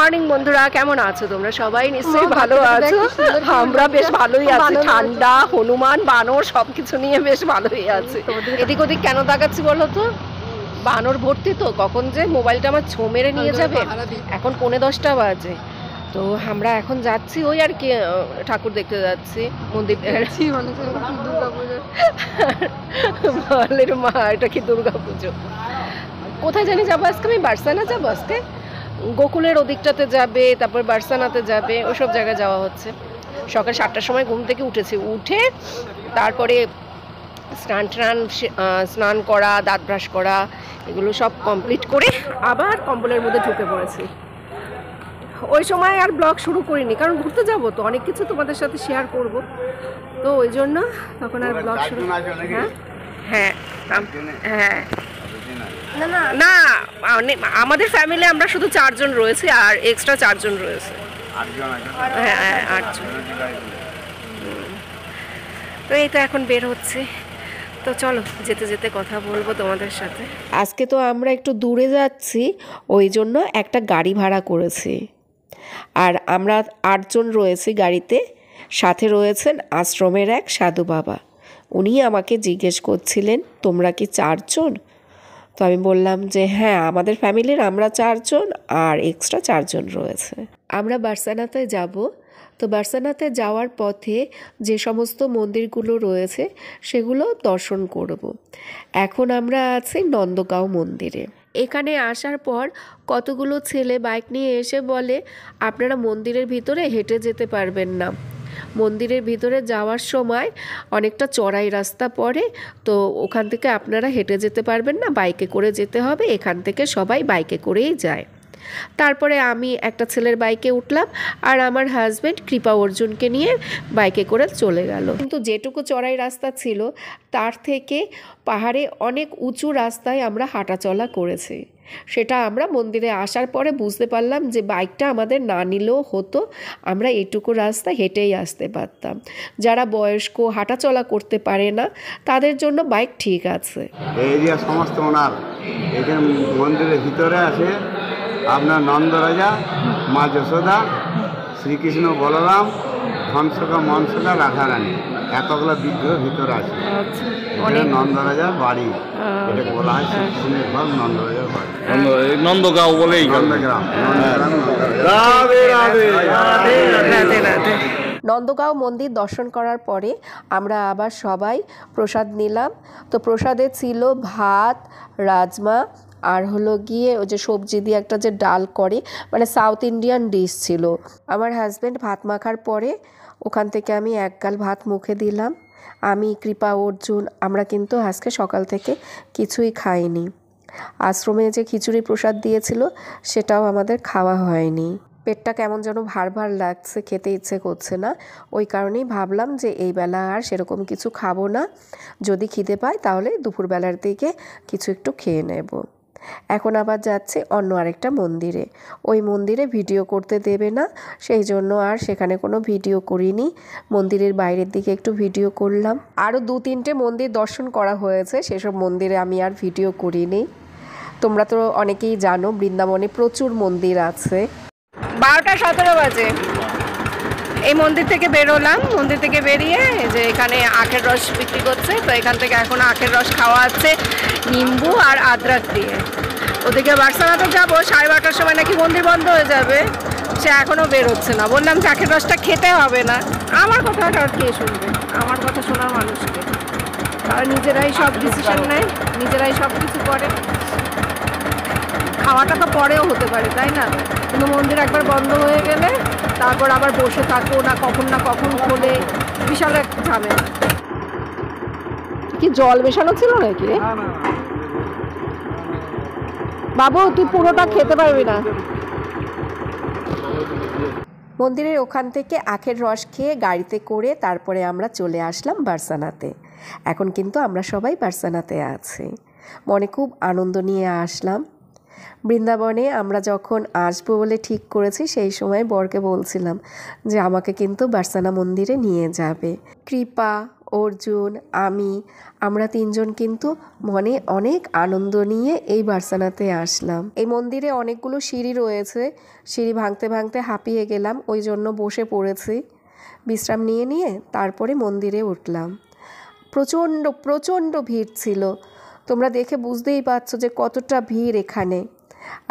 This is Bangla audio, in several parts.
মর্নিং বন্ধুরা, কেমন আছো তোমরা? সবাই নিশ্চয়ই ভালো আছো। আমরা বেশ ভালোই আছি। ঠান্ডা, হনুমান, বানর সবকিছু নিয়ে বেশ ভালোই আছে। এদিক ওদিক কেন তাকাচ্ছি বলো তো? বানর ভর্তি তো, কখন যে মোবাইলটা আমার ছো মেরে নিয়ে যাবে। এখন 9:45 বাজে। তো আমরা এখন যাচ্ছি ওই আর কি, ঠাকুর দেখতে যাচ্ছি মন্দির। বলের মা, এটা কি দুর্গা পুজো? কোথায় জানি যাবো আজকে, আমি বার্সানা যাবো আজকে। গোকুলের ওদিকটাতে যাবে, তারপর বার্সানাতে যাবে, ওসব জায়গায় যাওয়া হচ্ছে। সকাল 7টার সময় ঘুম থেকে উঠেছি, উঠে তারপরে স্নান করা, দাঁত ব্রাশ করা, এগুলো সব কমপ্লিট করে আবার কম্বলের মধ্যে ঢুকে পড়েছি। ওই সময় আর ব্লগ শুরু করিনি, কারণ ঘুরতে যাবো তো, অনেক কিছু তোমাদের সাথে শেয়ার করব, তো ওই জন্য তখন আর ব্লগ শুরু। হ্যাঁ হ্যাঁ না, আমাদের ফ্যামিলি আমরা শুধু 4 জন রয়েছি, আর এক্সট্রা 4 জন রয়েছে। হ্যাঁ 8 জন। তো এই তো এখন বের হচ্ছে, তো চলো যেতে যেতে কথা বলবো তোমাদের সাথে। আজকে তো আমরা একটু দূরে যাচ্ছি, ওই জন্য একটা গাড়ি ভাড়া করেছি। আর আমরা 8 জন রয়েছি গাড়িতে। সাথে রয়েছেন আশ্রমের এক সাধু বাবা। উনি আমাকে জিজ্ঞেস করছিলেন, তোমরা কি 4 জন? তো আমি বললাম যে হ্যাঁ, আমাদের ফ্যামিলির আমরা 4 জন, আর এক্সট্রা 4 জন রয়েছে। আমরা বার্সানাতে যাব। তো বার্সানাতে যাওয়ার পথে যে সমস্ত মন্দিরগুলো রয়েছে সেগুলো দর্শন করব। এখন আমরা আছি নন্দগাঁও মন্দিরে। এখানে আসার পর কতগুলো ছেলে বাইক নিয়ে এসে বলে, আপনারা মন্দিরের ভিতরে হেঁটে যেতে পারবেন না, মন্দিরের ভিতরে যাওয়ার সময় অনেকটা চড়াই রাস্তা পড়ে, তো ওখান থেকে আপনারা হেঁটে যেতে পারবেন না, বাইকে করে যেতে হবে। এখান থেকে সবাই বাইকে করেই যায়। তারপরে আমি একটা ছেলের বাইকে উঠলাম, আর আমার হাজব্যান্ড কৃপা অর্জুনকে নিয়ে বাইকে করে চলে গেল। কিন্তু যেটুকু চড়াই রাস্তা ছিল তার থেকে পাহাড়ে অনেক উঁচু রাস্তায় আমরা হাঁটাচলা করেছি। সেটা আমরা মন্দিরে আসার পরে বুঝতে পারলাম যে বাইকটা আমাদের না নিলেও হতো, আমরা এইটুকু রাস্তা হেঁটেই আসতে পারতাম। যারা বয়স্ক, হাঁটাচলা করতে পারে না, তাদের জন্য বাইক ঠিক আছে। এই এরিয়া সমস্ত ওনার। এখানে মন্দিরের ভিতরে আছে আপনার নন্দরাজা, মা যশোদা, শ্রীকৃষ্ণ, বলরাম, ধনসকা, মনসকা, রাধারানী, এতগুলো বিগ্রহ ভিতরে আছে। এটা নন্দরাজার বাড়ি, এটা বলা হয় শ্রীকৃষ্ণের ঘর, নন্দরাজার বাড়ি। নন্দগাঁও বলেই নন্দগ্রাম। নন্দগাঁও মন্দির দর্শন করার পরে আমরা আবার সবাই প্রসাদ নিলাম। তো প্রসাদে ছিল ভাত, রাজমা, আর হলো গিয়ে ওই যে সবজি দিয়ে একটা যে ডাল করে, মানে সাউথ ইন্ডিয়ান ডিশ ছিল। আমার হাজব্যান্ড ভাত মাখার পরে ওখান থেকে আমি 1 গাল ভাত মুখে দিলাম। আমি, কৃপা অর্জুন, আমরা কিন্তু আজকে সকাল থেকে কিছুই খাইনি। আশ্রমে যে খিচুড়ি প্রসাদ দিয়েছিল সেটাও আমাদের খাওয়া হয়নি। পেটটা কেমন যেন ভার ভার লাগছে, খেতে ইচ্ছে করছে না। ওই কারণেই ভাবলাম যে এই বেলা আর সেরকম কিছু খাবো না, যদি খিদে পাই তাহলে দুপুরবেলার দিকে কিছু একটু খেয়ে নেব। এখন আবার যাচ্ছে অন্য আরেকটা মন্দিরে। ওই মন্দিরে ভিডিও করতে দেবে না, সেই জন্য আর সেখানে কোনো ভিডিও করিনি। মন্দিরের বাইরের দিকে একটু ভিডিও করলাম। আরও 2-3টে মন্দির দর্শন করা হয়েছে, সেসব মন্দিরে আমি আর ভিডিও করিনি। তোমরা তো অনেকেই জানো বৃন্দাবনে প্রচুর মন্দির আছে। 12:17 বাজে এই মন্দির থেকে বেরোলাম। মন্দির থেকে বেরিয়ে যে এখানে আখের রস বিক্রি করছে, তো এখান থেকে এখন আখের রস খাওয়া হচ্ছে নিম্বু আর আদ্রাক দিয়ে। ওদিকে বার্সানাতে যাবো, 12:30টার সময় নাকি মন্দির বন্ধ হয়ে যাবে, সে এখনও বেরোচ্ছে না। বললাম যে আখের রসটা খেতে হবে না, আমার কথাটা আর কে শুনবে? আমার কথা শোনার মানুষকে, তারা নিজেরাই সব ডিসিশন নেয়, নিজেরাই সব কিছু করে। খাওয়াটা তো পরেও হতে পারে, তাই না? কিন্তু মন্দির একবার বন্ধ হয়ে গেলে তারপর আবার বসে থাকো, না কখন খোলে, বিশাল এক ঝামেলা। কি জল মেশানো ছিল নাকি রে বাবু? তুই পুরোটা খেতে পারবি না। মন্দিরের ওখান থেকে আখের রস খেয়ে গাড়িতে করে তারপরে আমরা চলে আসলাম বার্সানাতে। এখন কিন্তু আমরা সবাই বার্সানাতে আছি। মনে খুব আনন্দ নিয়ে আসলাম। বৃন্দাবনে আমরা যখন আসবো বলে ঠিক করেছি, সেই সময় বরকে বলছিলাম যে আমাকে কিন্তু বার্সানা মন্দিরে নিয়ে যাবে। কৃপা, অর্জুন, আমরা তিনজন কিন্তু মনে অনেক আনন্দ নিয়ে এই বার্সানাতে আসলাম। এই মন্দিরে অনেকগুলো সিঁড়ি রয়েছে, সিঁড়ি ভাঙতে ভাঙতে হাঁপিয়ে গেলাম, ওই জন্য বসে পড়েছি। বিশ্রাম নিয়ে নিয়ে তারপরে মন্দিরে উঠলাম। প্রচণ্ড প্রচণ্ড ভিড় ছিল, তোমরা দেখে বুঝতেই পারছো যে কতটা ভিড় এখানে।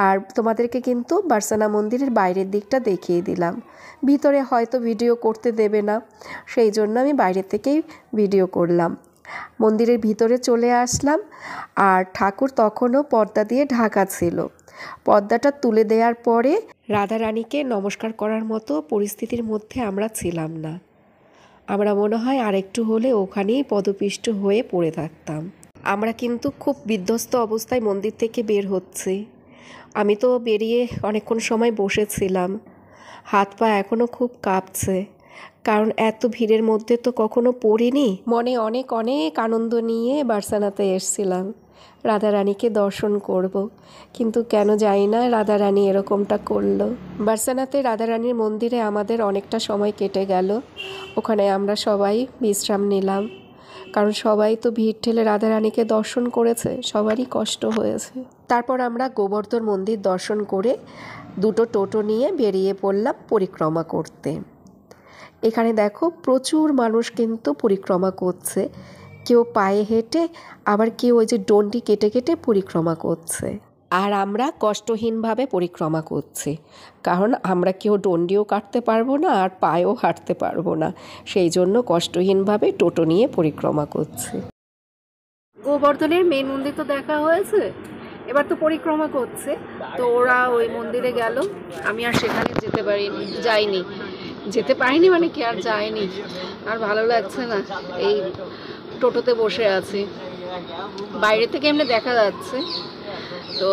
আর তোমাদেরকে কিন্তু বার্সানা মন্দিরের বাইরের দিকটা দেখিয়ে দিলাম। ভিতরে হয়তো ভিডিও করতে দেবে না, সেই জন্য আমি বাইরে থেকেই ভিডিও করলাম। মন্দিরের ভিতরে চলে আসলাম, আর ঠাকুর তখনও পর্দা দিয়ে ঢাকা ছিল। পর্দাটা তুলে দেওয়ার পরে রাধারানীকে নমস্কার করার মতো পরিস্থিতির মধ্যে আমরা ছিলাম না। আমরা মনে হয় আরেকটু হলে ওখানেই পদপিষ্ট হয়ে পড়ে থাকতাম। আমরা কিন্তু খুব বিধ্বস্ত অবস্থায় মন্দির থেকে বের হচ্ছি। আমি তো বেরিয়ে অনেকক্ষণ সময় বসেছিলাম, হাত পা এখনও খুব কাঁপছে, কারণ এত ভিড়ের মধ্যে তো কখনো পড়িনি। মনে অনেক অনেক আনন্দ নিয়ে বার্সানাতে এসেছিলাম, রাধারানীকে দর্শন করব, কিন্তু কেন জানি না রাধারানী এরকমটা করলো। বার্সানাতে রাধারানীর মন্দিরে আমাদের অনেকটা সময় কেটে গেল। ওখানে আমরা সবাই বিশ্রাম নিলাম, কারণ সবাই তো ভিড় ঠেলে রাধারানীকে দর্শন করেছে, সবারই কষ্ট হয়েছে। তারপর আমরা গোবর্ধন মন্দির দর্শন করে দুটো টোটো নিয়ে বেরিয়ে পড়লাম পরিক্রমা করতে। এখানে দেখো প্রচুর মানুষ কিন্তু পরিক্রমা করছে, কেউ পায়ে হেঁটে, আবার কেউ ওই যে ডন্ডি কেটে কেটে পরিক্রমা করছে। আর আমরা কষ্টহীনভাবে পরিক্রমা করছি, কারণ আমরা কেউ ডন্ডিও কাটতে পারবো না আর পায়েও হাঁটতে পারবো না, সেই জন্য কষ্টহীনভাবে টোটো নিয়ে পরিক্রমা করছি। গোবর্ধনের মেন মন্দির তো দেখা হয়েছে, এবার তো পরিক্রমা করছে, তো ওরা ওই মন্দিরে গেল। আমি আর সেখানে যেতে পারিনি মানে কি আর যাইনি, আর ভালো লাগছে না, এই টোটোতে বসে আছি। বাইরে থেকে এমনি দেখা যাচ্ছে, তো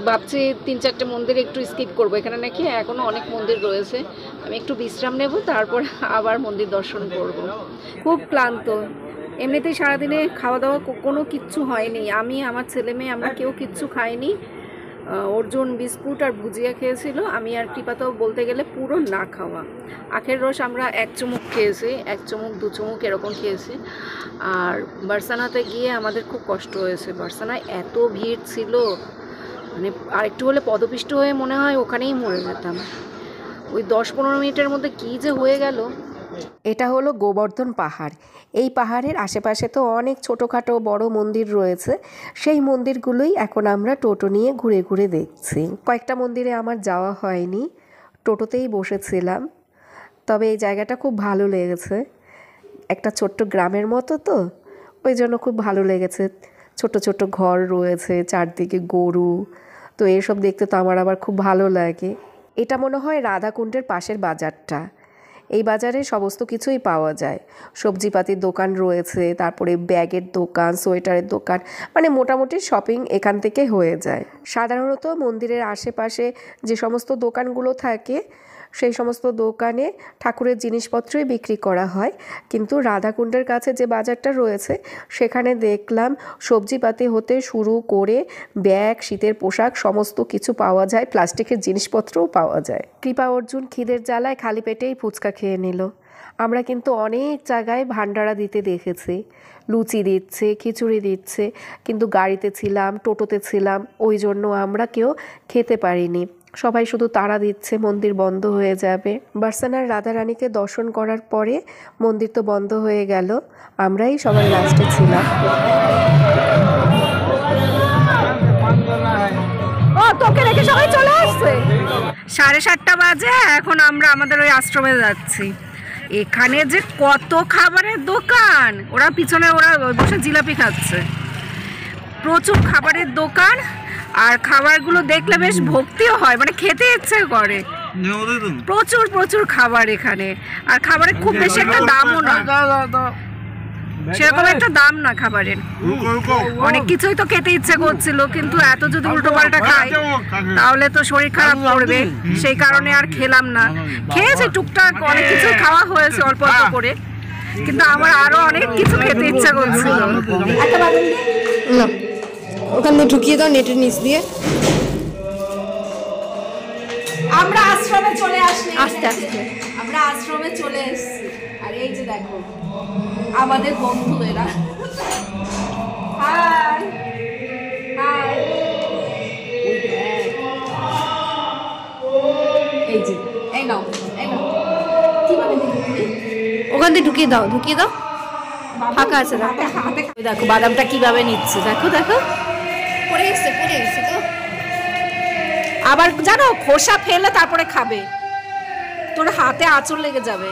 ভাবছি 3-4টে মন্দিরে একটু স্কিপ করবো। এখানে নাকি এখনও অনেক মন্দির রয়েছে, আমি একটু বিশ্রাম নেব, তারপর আবার মন্দির দর্শন করব। খুব ক্লান্ত, এমনিতেই সারাদিনে খাওয়া দাওয়া কোনো কিচ্ছু হয়নি। আমি, আমার ছেলে মেয়ে, আমরা কেউ কিচ্ছু খাইনি। অর্জুন বিস্কুট আর ভুজিয়া খেয়েছিল, আমি আর কৃপাতাও বলতে গেলে পুরো না খাওয়া। আখের রস আমরা 1 চুমুক খেয়েছি, 1 চুমুক 2 চুমুক এরকম খেয়েছি। আর বার্সানাতে গিয়ে আমাদের খুব কষ্ট হয়েছে, বার্সানায় এত ভিড় ছিল, মানে আরেকটু হলে পদপিষ্ট হয়ে মনে হয় ওখানেই মরে যেতাম। ওই 10-15 মিনিটের মধ্যে কী যে হয়ে গেল। এটা হলো গোবর্ধন পাহাড়। এই পাহাড়ের আশেপাশে তো অনেক ছোটোখাটো বড় মন্দির রয়েছে, সেই মন্দিরগুলোই এখন আমরা টোটো নিয়ে ঘুরে ঘুরে দেখছি। কয়েকটা মন্দিরে আমার যাওয়া হয়নি, টোটোতেই বসেছিলাম, তবে এই জায়গাটা খুব ভালো লেগেছে। একটা ছোট্ট গ্রামের মতো তো, ওই জন্য খুব ভালো লেগেছে। ছোট ছোট ঘর রয়েছে, চারদিকে গরু, তো এসব দেখতে তো আমার আবার খুব ভালো লাগে। এটা মনে হয় রাধাকুণ্ডের পাশের বাজারটা। এই বাজারে সমস্ত কিছুই পাওয়া যায়, সবজিপাতির দোকান রয়েছে, তারপরে ব্যাগের দোকান, সোয়েটারের দোকান, মানে মোটামুটি শপিং এখান থেকে হয়ে যায়। সাধারণত মন্দিরের আশেপাশে যে সমস্ত দোকানগুলো থাকে সেই সমস্ত দোকানে ঠাকুরের জিনিসপত্রই বিক্রি করা হয়, কিন্তু রাধাকুণ্ডের কাছে যে বাজারটা রয়েছে সেখানে দেখলাম সবজিপাতি হতে শুরু করে ব্যাগ, শীতের পোশাক সমস্ত কিছু পাওয়া যায়, প্লাস্টিকের জিনিসপত্রও পাওয়া যায়। কৃপা অর্জুন খিদের জ্বালায় খালি পেটেই ফুচকা খেয়ে নিল। আমরা কিন্তু অনেক জায়গায় ভান্ডারা দিতে দেখেছি, লুচি দিচ্ছে, খিচুড়ি দিচ্ছে, কিন্তু গাড়িতে ছিলাম, টোটোতে ছিলাম, ওই জন্য আমরা কেউ খেতে পারিনি। সবাই শুধু তাড়া দিচ্ছে মন্দির বন্ধ হয়ে যাবে। বার্সানার রাধারানীকে দর্শন করার পরে মন্দির তো বন্ধ হয়ে গেল, আমরাই সবার লাস্টে ছিলাম। তোকে রেখে সবাই চলে আসছে। 7:30 বাজে, এখন আমরা আমাদের ওই আশ্রমে যাচ্ছি। এখানে যে কত খাবারের দোকান, ওরা পিছনে ওরা বসে জিলাপি খাচ্ছে, প্রচুর খাবারের দোকান। আর খাবারগুলো দেখলে বেশ ভক্তিও হয়, মানে খেতে ইচ্ছে করে। প্রচুর প্রচুর খাবার এখানে, আর খাবারের খুব বেশি একটা দামও না, সেরকম একটা দাম না খাবারের। অনেক কিছুই তো খেতে ইচ্ছে করছিল, কিন্তু এত যদি উল্টো পাল্টা খাই তাহলে তো শরীর খারাপ করবে, সেই কারণে আর খেলাম না। খেয়েছি টুকটাক, অনেক কিছু খাওয়া হয়েছে অল্প অল্প করে, কিন্তু আমার আরো অনেক কিছু খেতে ইচ্ছা করছিল। ওখান দিয়ে ঢুকিয়ে দাও নেটের নিচ দিয়ে। আমরা আশ্রমে চলে আসি, আস্তে আস্তে আমরা আশ্রমে চলে এসেছি। আর এই যে দেখো আমাদের বন্ধু এরা। হাই হাই, এই যে এই নাও এই নাও, কিভাবে দিবি তুমি? ওখান থেকে ঢুকিয়ে দাও, ঢুকিয়ে দাও, ফাঁকা আছে না। হাতে হাতে দেখো বাদামটা কিভাবে নিচ্ছে, দেখো দেখো। পড়ে গেছে তো। আবার জানো খোসা ফেলে তারপরে খাবে, তোর হাতে আঁচড় লেগে যাবে।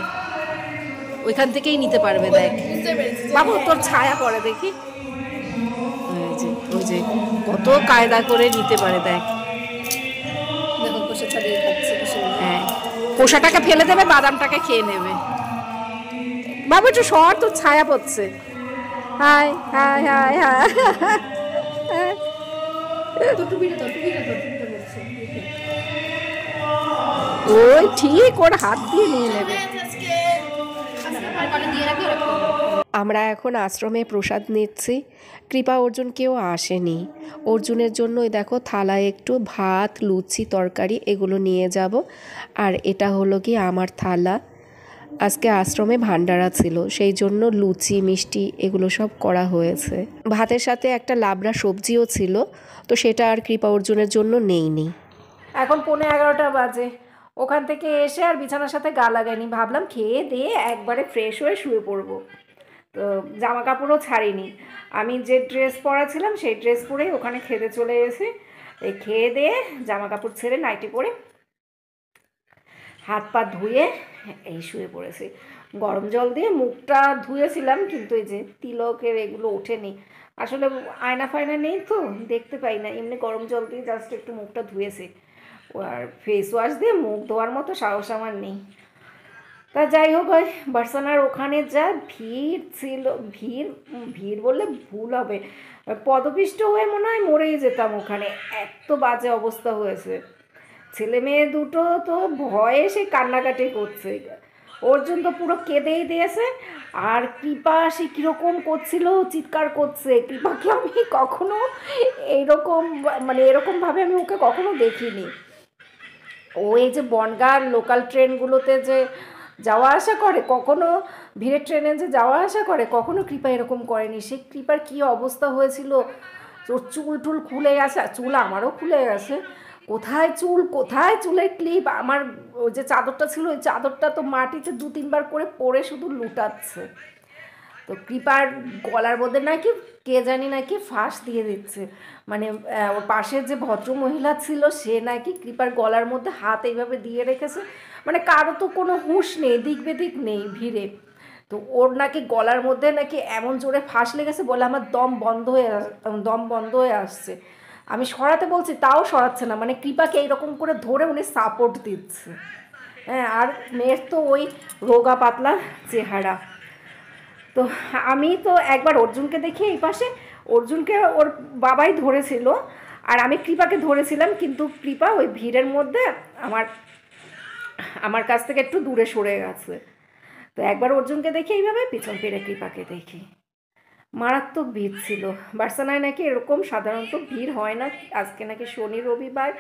ওইখান থেকেই নিতে পারবে। দেখ বাবু তোর ছায়া পড়ে দেখি, ওই যে কত কায়দা করে নিতে পারে। দেখ দেখো কষে ছাড়িয়ে খাচ্ছে। হ্যাঁ, খোসাটাকে ফেলে দেবে, বাদামটাকে খেয়ে নেবে। বাবু একটু সর, তোর ছায়া পড়ছে। হাই হাই হাই হাই, ওই ঠিক ওর হাত দিয়ে নিয়ে নেবে। আমরা এখন আশ্রমে প্রসাদ নিচ্ছি। কৃপা অর্জুন কেউ আসেনি। অর্জুনের জন্য ওই দেখো থালায় একটু ভাত, লুচি, তরকারি এগুলো নিয়ে যাব। আর এটা হলো কি আমার থালা। আজকে আশ্রমে ভান্ডারা ছিল, সেই জন্য লুচি মিষ্টি এগুলো সব করা হয়েছে। ভাতের সাথে একটা লাবড়া সবজিও ছিল, তো সেটা আর কৃপা অর্জুনের জন্য নেইনি। এখন 11:15 বাজে। ওখান থেকে এসে আর বিছানার সাথে গা লাগাইনি, ভাবলাম খেয়ে দিয়ে একবারে ফ্রেশ হয়ে শুয়ে পড়বো। তো জামা কাপড়ও ছাড়িনি, আমি যে ড্রেস পরা ছিলাম সেই ড্রেস পরেই ওখানে খেতে চলে এসে এই খেয়ে দিয়ে জামা কাপড় ছেড়ে নাইটি পরে হাত পা ধুয়ে এই শুয়ে পড়েছি। গরম জল দিয়ে মুখটা ধুয়েছিলাম, কিন্তু এই যে তিলকের এগুলো ওঠেনি। আসলে আয়না ফায়না নেই তো দেখতে পাই না, এমনি গরম জল দিয়ে জাস্ট একটু মুখটা ধুয়েছি। আর ফেস ওয়াশ দিয়ে মুখ ধোয়ার মতো সাহস আমার নেই। তা যাই হোক, ওই বার্সানার ওখানে যা ভিড় ছিল, ভিড় বললে ভুল হবে, পদপিষ্ট হয়ে মনে হয় মরেই যেতাম ওখানে, এত বাজে অবস্থা হয়েছে। ছেলে মেয়ে দুটো তো ভয়ে সে কান্নাকাটি করছে, অর্জুন তো পুরো কেঁদেই দিয়েছে। আর কৃপা সে কীরকম করছিল, চিৎকার করছে। কৃপাকে আমি কখনো এইরকম মানে এরকমভাবে আমি ওকে কখনো দেখিনি। ও এই যে বনগাঁর লোকাল ট্রেনগুলোতে যে যাওয়া আসা করে, কখনো ভিড়ের ট্রেনে যে যাওয়া আসা করে, কখনো কৃপা এরকম করেনি। সে কৃপার কী অবস্থা হয়েছিল, ওর চুল টুল খুলে গেছে, চুল আমারও খুলে গেছে। কোথায় চুল, কোথায় চুলের ক্লিপ। আমার ওই যে চাদরটা ছিল, ওই চাদরটা তো মাটিতে 2-3 বার করে পরে শুধু লুটাচ্ছে। তো কৃপার গলার মধ্যে নাকি কে জানি নাকি ফাঁস দিয়ে দিচ্ছে, মানে ওর পাশের যে ভদ্র মহিলা ছিল সে নাকি কৃপার গলার মধ্যে হাত এইভাবে দিয়ে রেখেছে। মানে কারো তো কোনো হুঁশ নেই, দিক বেদিক নেই ভিড়ে। তো ওর নাকি গলার মধ্যে নাকি এমন জোরে ফাঁস লেগেছে বলে আমার দম বন্ধ হয়ে আসছে। আমি সরাতে বলছি তাও সরাচ্ছে না, মানে কৃপাকে এইরকম করে ধরে উনি সাপোর্ট দিচ্ছে। হ্যাঁ, আর মেয়ের তো ওই রোগা পাতলা চেহারা। তো আমি তো একবার অর্জুনকে দেখি এই পাশে, অর্জুনকে ওর বাবাই ধরেছিল আর আমি কৃপাকে ধরেছিলাম, কিন্তু কৃপা ওই ভিড়ের মধ্যে আমার কাছ থেকে একটু দূরে সরে গেছে। তো একবার অর্জুনকে দেখি এইভাবে, পিছন ফিরে কৃপাকে দেখি। মারাত্মক ভিড় ছিল। বার্সেলোনায় নাকি এরকম সাধারণত ভিড় হয় না। আজকে নাকি শনি রবিবার,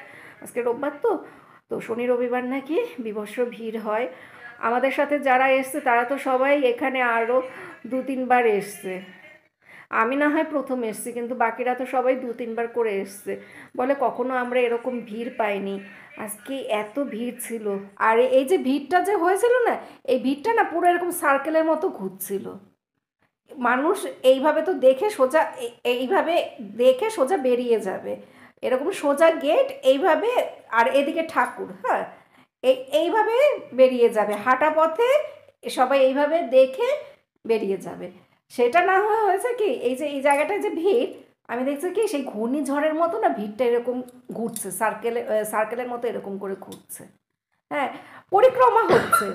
আজকে রোববার তো শনি রবিবার নাকি বীভৎস ভিড় হয়। আমাদের সাথে যারা এসছে তারা তো সবাই এখানে আরও 2-3 বার এসছে। আমি না হয় প্রথম এসছি, কিন্তু বাকিরা তো সবাই 2-3 বার করে এসছে। বলে কখনো আমরা এরকম ভিড় পাইনি, আজকে এত ভিড় ছিল। আর এই যে ভিড়টা যে হয়েছিল না, এই ভিড়টা না পুরো এরকম সার্কেলের মতো ঘুরছিল। মানুষ এইভাবে তো এইভাবে দেখে সোজা বেরিয়ে যাবে, এরকম সোজা গেট এইভাবে, আর এদিকে ঠাকুর। হ্যাঁ, এইভাবে বেরিয়ে যাবে, হাঁটা পথে সবাই এইভাবে দেখে বেরিয়ে যাবে। সেটা না হয়েছে কি, এই যে এই জায়গাটায় যে ভিড়, আমি দেখছি কি সেই ঘূর্ণিঝড়ের মতো না ভিড়টা এরকম ঘুরছে, সার্কেলের মতো এরকম করে ঘুরছে। হ্যাঁ, পরিক্রমা হচ্ছে।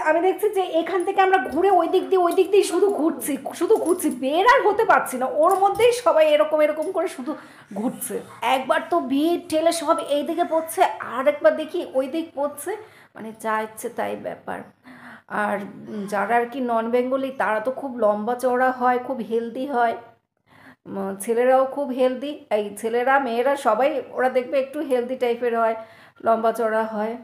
আমি দেখছি যে এখান থেকে আমরা ঘুরে ওই দিক দিয়ে শুধু ঘুরছি, বের আর হতে পারছি না, ওর মধ্যেই সবাই এরকম করে শুধু ঘুরছে। একবার তো ভিড় ঠেলে সব এই দিকে পড়ছে, আর একবার দেখি ওই দিক পড়ছে, মানে যা ইচ্ছে তাই ব্যাপার। আর যারা আর কি নন বেঙ্গলি তারা তো খুব লম্বা চওড়া হয়, খুব হেলদি হয়, ছেলেরাও খুব হেলদি। এই ছেলেরা মেয়েরা সবাই ওরা দেখবে একটু হেলদি টাইপের হয়, লম্বা চওড়া হয়।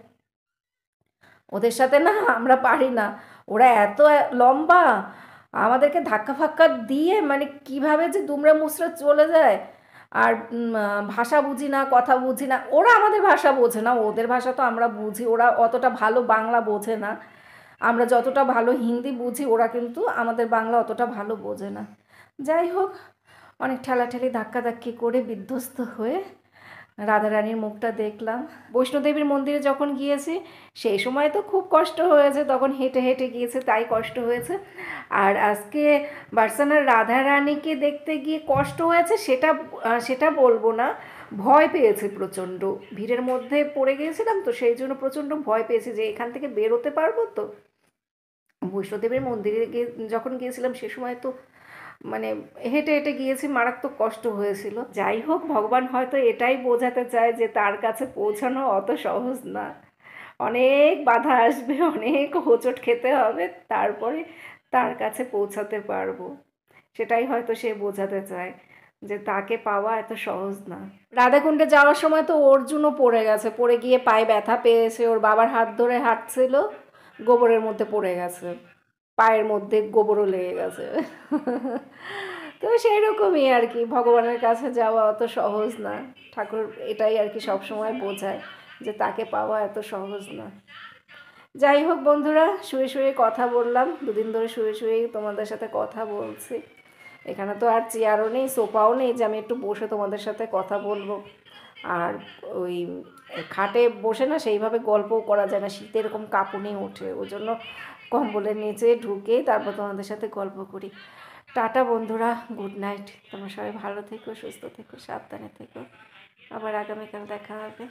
ওদের সাথে না আমরা পারি না, ওরা এত লম্বা আমাদেরকে ধাক্কা ফাক্কা দিয়ে মানে কিভাবে যে দুমড়ে মুচড়ে চলে যায়। আর ভাষা বুঝি না, কথা বুঝি না। ওরা আমাদের ভাষা বোঝে না, ওদের ভাষা তো আমরা বুঝি। ওরা অতটা ভালো বাংলা বোঝে না। আমরা যতটা ভালো হিন্দি বুঝি, ওরা কিন্তু আমাদের বাংলা অতটা ভালো বোঝে না। যাই হোক, অনেক ঠেলাঠেলি ধাক্কাধাক্কি করে বিধ্বস্ত হয়ে রাধারানীর মুখটা দেখলাম। বৈষ্ণোদেবীর মন্দিরে যখন গিয়েছি সেই সময় তো খুব কষ্ট হয়েছে, তখন হেঁটে হেঁটে গিয়েছে তাই কষ্ট হয়েছে। আর আজকে বার্সানার রাধারানীকে দেখতে গিয়ে কষ্ট হয়েছে সেটা বলবো না, ভয় পেয়েছি প্রচণ্ড। ভিড়ের মধ্যে পড়ে গিয়েছিলাম তো, সেই জন্য প্রচণ্ড ভয় পেয়েছি যে এখান থেকে বেরোতে পারবো তো। বৈষ্ণোদেবীর মন্দিরে যখন গিয়েছিলাম সে সময় তো মানে হেঁটে হেঁটে গিয়েছি, মারাত্মক কষ্ট হয়েছিল। যাই হোক, ভগবান হয়তো এটাই বোঝাতে চায় যে তার কাছে পৌঁছানো অত সহজ না, অনেক বাধা আসবে, অনেক হোঁচট খেতে হবে, তারপরে তার কাছে পৌঁছাতে পারবো। সেটাই হয়তো সে বোঝাতে চায় যে তাকে পাওয়া এত সহজ না। রাধাকুণ্ডে যাওয়ার সময় তো অর্জুনও পড়ে গেছে, পড়ে গিয়ে পায়ে ব্যথা পেয়েছে। ওর বাবার হাত ধরে হাঁটছিল, গোবরের মধ্যে পড়ে গেছে, পায়ের মধ্যে গোবরও লেগে গেছে। তো সেই রকমই আর কি, ভগবানের কাছে যাওয়া অত সহজ না। ঠাকুর এটাই আর কি সবসময় বোঝায় যে তাকে পাওয়া এত সহজ না। যাই হোক বন্ধুরা, শুয়ে শুয়ে কথা বললাম, দুদিন ধরে শুয়ে শুয়েই তোমাদের সাথে কথা বলছি। এখানে তো আর চেয়ারও নেই, সোফাও নেই যে আমি একটু বসে তোমাদের সাথে কথা বলবো। আর ওই খাটে বসে না সেইভাবে গল্পও করা যায় না, শীতে এরকম কাঁপুনি ওঠে, ওই জন্য কম্বলের নিচে ঢুকে তারপর তোমাদের সাথে গল্প করি। টাটা বন্ধুরা, গুড নাইট। তোমরা সবাই ভালো থেকো, সুস্থ থেকো, সাবধানে থেকো। আবার আগামীকাল দেখা হবে।